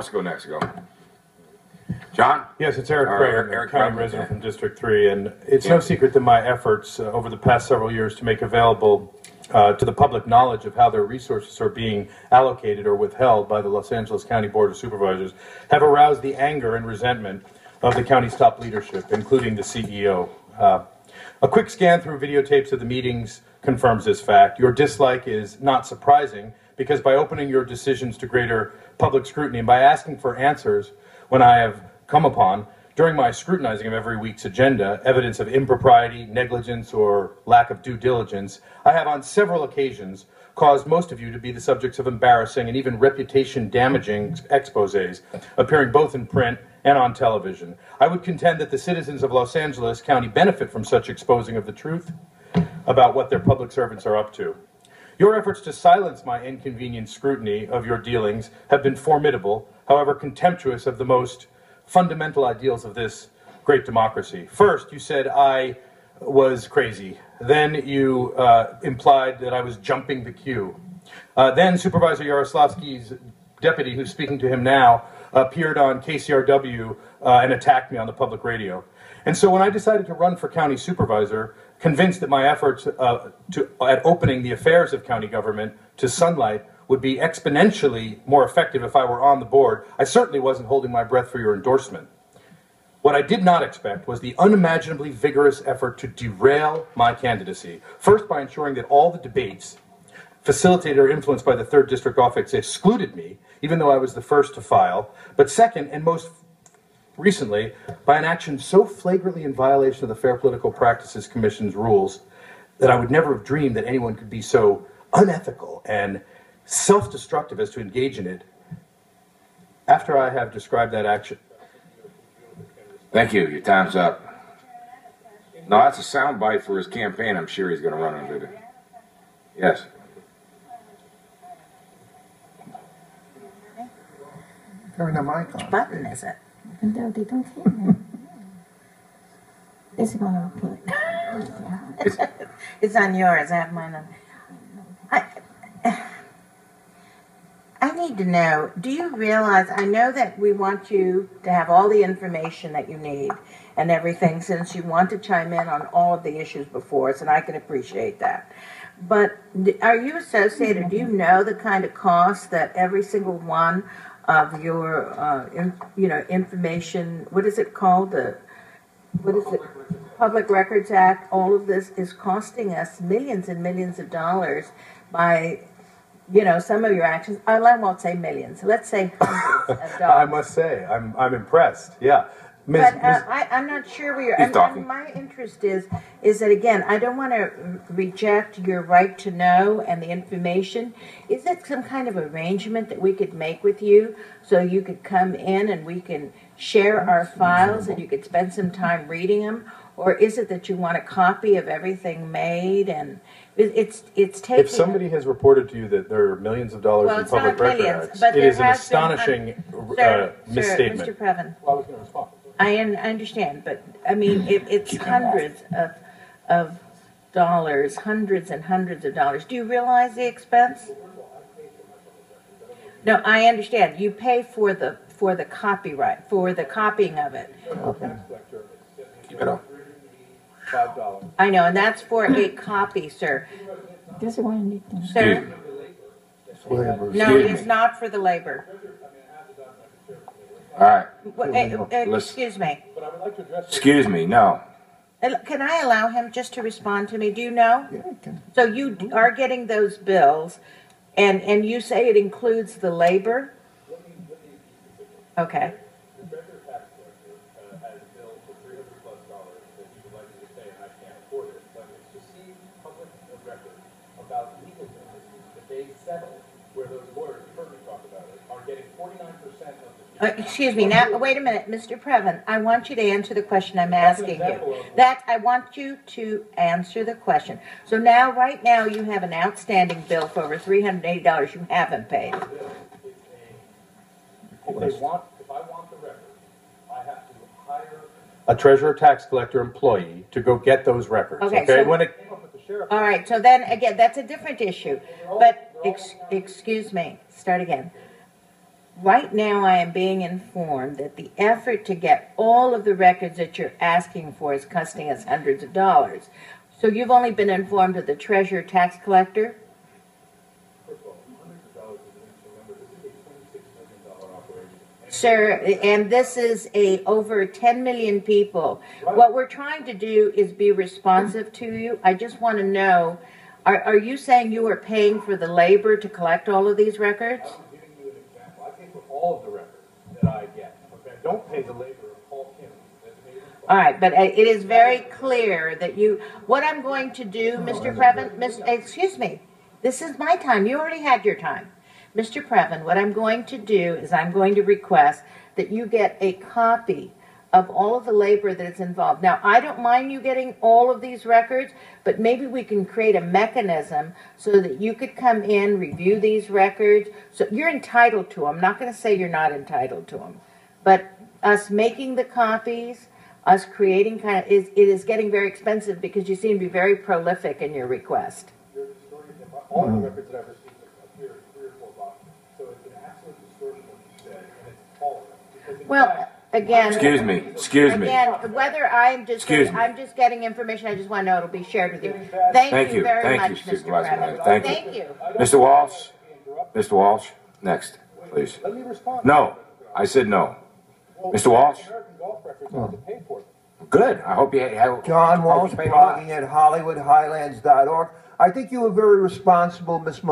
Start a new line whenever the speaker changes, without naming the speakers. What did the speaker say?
wants to go next? Go. John?
Yes, it's Eric Prayer, county resident from District 3, and it's
Yeah.
no secret that my efforts over the past several years to make available to the public knowledge of how their resources are being allocated or withheld by the Los Angeles County Board of Supervisors have aroused the anger and resentment of the county's top leadership, including the CEO. A quick scan through videotapes of the meetings confirms this fact. Your dislike is not surprising because by opening your decisions to greater public scrutiny and by asking for answers when I have come upon, during my scrutinizing of every week's agenda, evidence of impropriety, negligence, or lack of due diligence, I have on several occasions caused most of you to be the subjects of embarrassing and even reputation-damaging exposés, appearing both in print and on television. I would contend that the citizens of Los Angeles County benefit from such exposing of the truth about what their public servants are up to. Your efforts to silence my inconvenient scrutiny of your dealings have been formidable, however contemptuous of the most fundamental ideals of this great democracy. First, you said I was crazy. Then you implied that I was jumping the queue. Then Supervisor Yaroslavsky's deputy, who's speaking to him now, appeared on KCRW and attacked me on the public radio. And so when I decided to run for county supervisor, convinced that my efforts at opening the affairs of county government to sunlight would be exponentially more effective if I were on the board, I certainly wasn't holding my breath for your endorsement. What I did not expect was the unimaginably vigorous effort to derail my candidacy. First, by ensuring that all the debates facilitated or influenced by the 3rd District office excluded me, even though I was the first to file. But second, and most recently, by an action so flagrantly in violation of the Fair Political Practices Commission's rules that I would never have dreamed that anyone could be so unethical and self-destructive as to engage in it. After I have described that action.
Thank you. Your time's up. No, that's a soundbite for his campaign. I'm sure he's going to run under it. Yes.
Turn the mic on.
Which button is it?
No, they don't hear me. It's gonna put.
It's on yours. I have mine on. I need to know, do you realize, I know that we want you to have all the information that you need and everything, since you want to chime in on all of the issues before us, and I can appreciate that. But are you associated, do you know the kind of cost that every single one of your, information, what is it called? Public Records Act, all of this is costing us millions and millions of dollars by, some of your actions. I won't say millions. Let's say hundreds of dollars.
I must say, I'm impressed. Yeah.
I'm not sure where you're. And my interest is that, again, I don't want to reject your right to know and the information. Is it some kind of arrangement that we could make with you so you could come in and we can share our files and you could spend some time reading them? Or is it that you want a copy of everything made and it's taking...
If somebody has reported to you that there are millions of dollars in public record acts, it is an astonishing misstatement.
Mr. Previn.
Well, I was going to respond.
I understand, but I mean, it's hundreds of dollars, hundreds and hundreds of dollars. Do you realize the expense? No, I understand. You pay for the copyright, for the copying of it.
Okay.
Keep it up.
$5.
I know, and that's for a copy, sir.
That's the one.
Sir? No, it's not for the labor.
All right.
Excuse me.
Excuse me. No.
Can I allow him just to respond to me? Do you know?
Yeah, I can.
So you are getting those bills, and you say it includes the labor? Okay. Excuse me, now, wait a minute, Mr. Previn, I want you to answer the question I'm asking you. I want you to answer the question. So now, right now, you have an outstanding bill for over $380 you haven't paid.
If I want the record, I have to hire a treasurer tax collector employee to go get those records.
Okay,
So
when
it came up with the sheriff.
All right, so then, again, that's a different issue. But, excuse me, start again. Right now, I am being informed that the effort to get all of the records that you're asking for is costing us hundreds of dollars. So you've only been informed of the treasurer tax collector? Sir, and this is over 10 million people. What we're trying to do is be responsive to you. I just want to know, are you saying you are paying for the labor to collect all of these records?
I'm giving you an example. I pay for all of the records that I get. Okay, I don't pay the labor of Paul Kim.
All right, but it is very clear that what I'm going to do, Mr. Previn, excuse me, this is my time. You already had your time. Mr. Previn, what I'm going to do is I'm going to request that you get a copy of all of the labor that is involved. Now, I don't mind you getting all of these records, but maybe we can create a mechanism so that you could come in, review these records. So you're entitled to them. I'm not going to say you're not entitled to them, but us making the copies, us creating it is getting very expensive because you seem to be very prolific in your request.
All the records that I've received appear in 3 or 4 boxes. So it's an absolute distortion what you said, and it's false.
Well, again,
Excuse me.
Again, whether I'm just I'm just getting information, I just want to know it'll be shared with you. Thank you very much, Mr. Previn.
Thank you. Mr. Walsh, next, please.
Let me respond.
No, I said no. Mr. Walsh?
American Golf Records have to pay for them.
Good. I hope you have.
John Walsh, blogging at HollywoodHighlands.org. I think you were very responsible, Miss